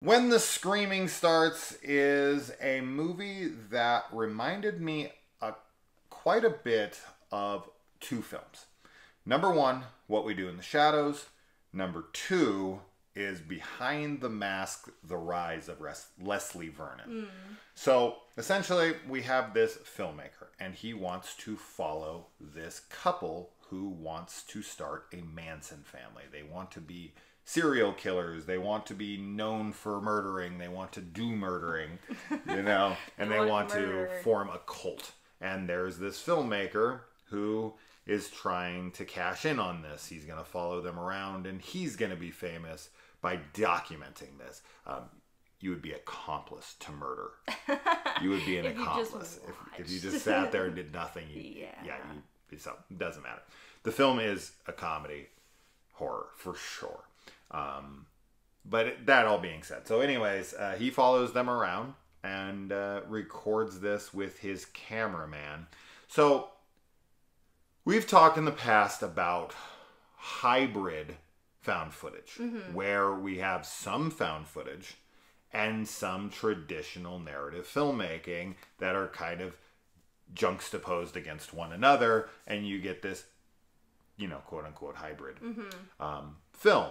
When the Screaming Starts is a movie that reminded me quite a bit of two films. Number one, What We Do in the Shadows. Number two is Behind the Mask, The Rise of Leslie Vernon. So essentially, we have this filmmaker, and he wants to follow this couple who wants to start a Manson family. They want to be serial killers. They want to be known for murdering. They want to do murdering, and they want to form a cult. And there's this filmmaker who is trying to cash in on this. He's going to follow them around, and he's going to be famous by documenting this. You would be accomplice to murder. You would be an accomplice if you just sat there and did nothing. So it doesn't matter. The film is a comedy horror for sure. But that all being said, so anyways, he follows them around and records this with his cameraman. So we've talked in the past about hybrid found footage, where we have some found footage and some traditional narrative filmmaking that are kind of juxtaposed against one another, and you get this, quote unquote hybrid film.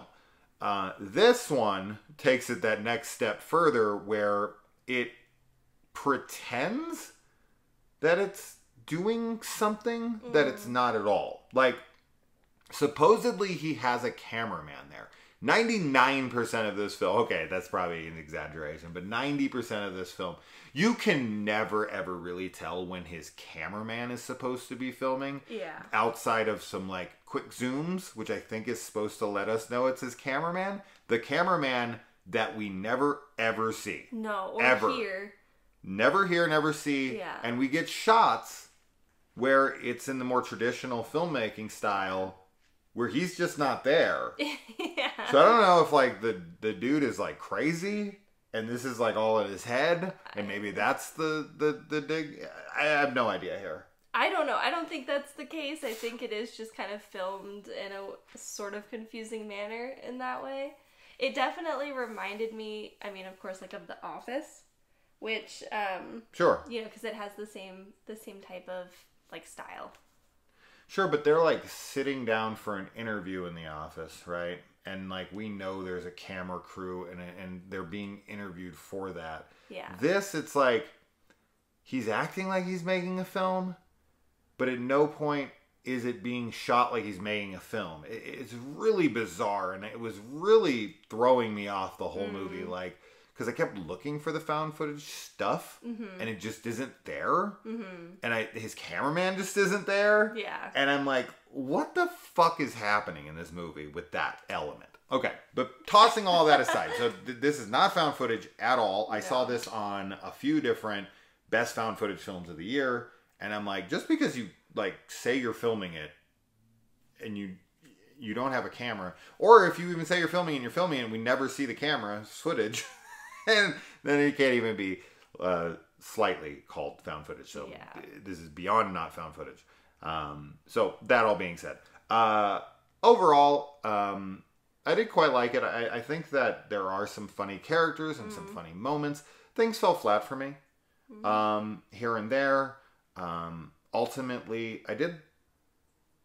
This one takes it that next step further, where it pretends that it's doing something that it's not at all. Like, supposedly he has a cameraman there. 99% of this film, okay, that's probably an exaggeration, but 90% of this film, you can never ever really tell when his cameraman is supposed to be filming. Yeah. Outside of some like quick zooms, which I think is supposed to let us know it's his cameraman. The cameraman that we never ever see. No, or ever. hear. Never hear, never see. Yeah. And we get shots where it's in the more traditional filmmaking style, where he's just not there. Yeah. So I don't know if like the dude is like crazy and this is like all in his head, and maybe that's the dig. I have no idea here. I don't know. I don't think that's the case. I think it is just kind of filmed in a sort of confusing manner in that way. It definitely reminded me, I mean, of course, like of The Office, which Sure. because it has the same type of like style. Sure, but they're like sitting down for an interview in the office, right? And like we know there's a camera crew and they're being interviewed for that. Yeah. This, it's like he's acting like he's making a film, but at no point is it being shot like he's making a film. It's really bizarre, and it was really throwing me off the whole movie. Like, because I kept looking for the found footage stuff, and it just isn't there. And his cameraman just isn't there. Yeah. And I'm like, what the fuck is happening in this movie with that element? Okay, but tossing all that aside, so this is not found footage at all. I saw this on a few different best found footage films of the year, and I'm like, just because you like say you're filming it, and you don't have a camera, or if you even say you're filming it and we never see the camera footage, and then it can't even be slightly called found footage. So this is beyond not found footage. So that all being said, overall, I did quite like it. I think that there are some funny characters and some funny moments. Things fell flat for me here and there. Ultimately, I did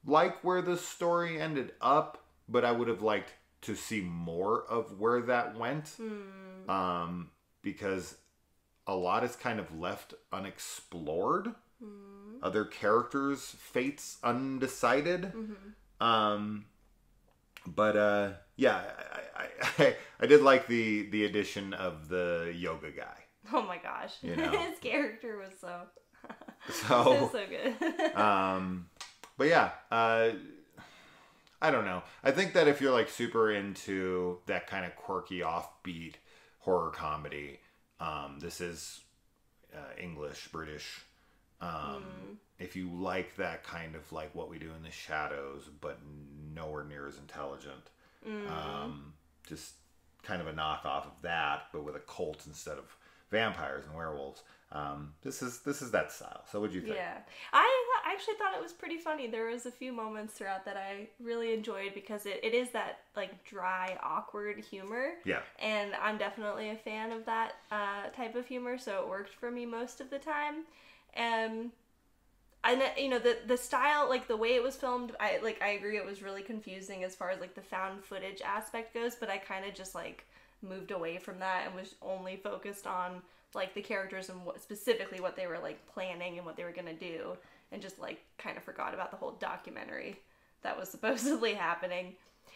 like where the story ended up, but I would have liked to see more of where that went. Because a lot is kind of left unexplored. Other characters' fates undecided. But yeah, I did like the addition of the yoga guy. Oh my gosh. His character was so so it was so good. But yeah, I don't know. I think that if you're like super into that kind of quirky, offbeat horror comedy, this is English, British. If you like that kind of like What We Do in the Shadows, but nowhere near as intelligent, just kind of a knockoff of that, but with a cult instead of vampires and werewolves. This is that style. So what'd you think? Yeah, I actually thought it was pretty funny. There was a few moments throughout that I really enjoyed because it is that like dry, awkward humor. Yeah. And I'm definitely a fan of that type of humor, so it worked for me most of the time. And you know, the style, like the way it was filmed, I agree it was really confusing as far as like the found footage aspect goes, but I kind of just like moved away from that and was only focused on like the characters and specifically what they were like planning and what they were gonna do, and just like kind of forgot about the whole documentary that was supposedly happening.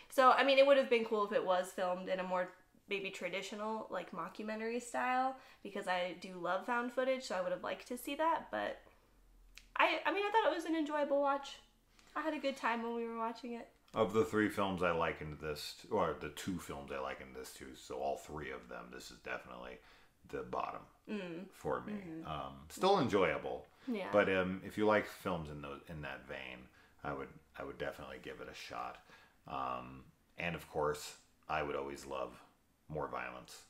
So I mean, it would have been cool if it was filmed in a more maybe traditional like mockumentary style, because I do love found footage, so I would have liked to see that. But I mean, I thought it was an enjoyable watch. I had a good time when we were watching it. Of the 3 films I likened this, or the 2 films I likened this to, so all 3 of them, this is definitely the bottom for me. Still enjoyable, Yeah. but if you like films in that vein, I would definitely give it a shot. And of course, I would always love more violence.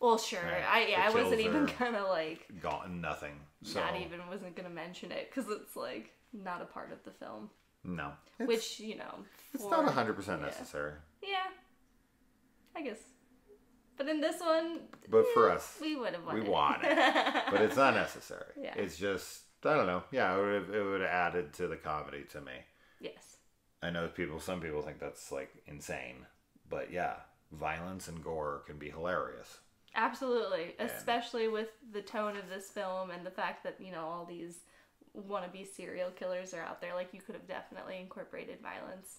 Well, sure. Right. I wasn't even gonna like Nothing. So wasn't gonna mention it because it's like not a part of the film. no, Which, you know, it's not 100% necessary. Yeah, I guess. But in this one, But for us, we would have wanted we want it, but it's not necessary. Yeah. It's just, I don't know. Yeah, it would have added to the comedy to me. Yes. I know some people think that's like insane, but yeah, violence and gore can be hilarious. Absolutely. Especially with the tone of this film and the fact that, you know, all these wannabe serial killers are out there. Like, you could have definitely incorporated violence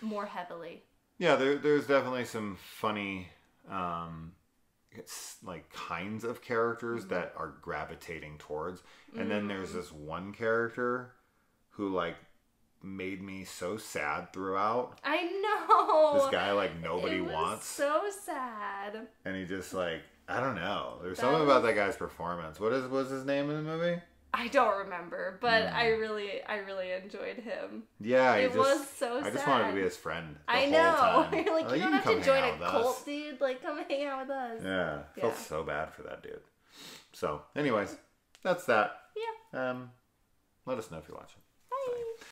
more heavily. Yeah, there's definitely some funny, like kinds of characters that are gravitating towards, and then there's this one character who like made me so sad throughout. I know. This guy like nobody wants. So sad. And he just like, I don't know. There's something about that guy's performance. Was his name in the movie? I don't remember, but I really enjoyed him. Yeah, it was so sad. I just wanted to be his friend. I know. Whole time. You're like, you don't have come to join hang out a with cult, us. dude. Like, come hang out with us. Yeah, I felt so bad for that dude. So, anyways, that's that. Yeah. Let us know if you watch it.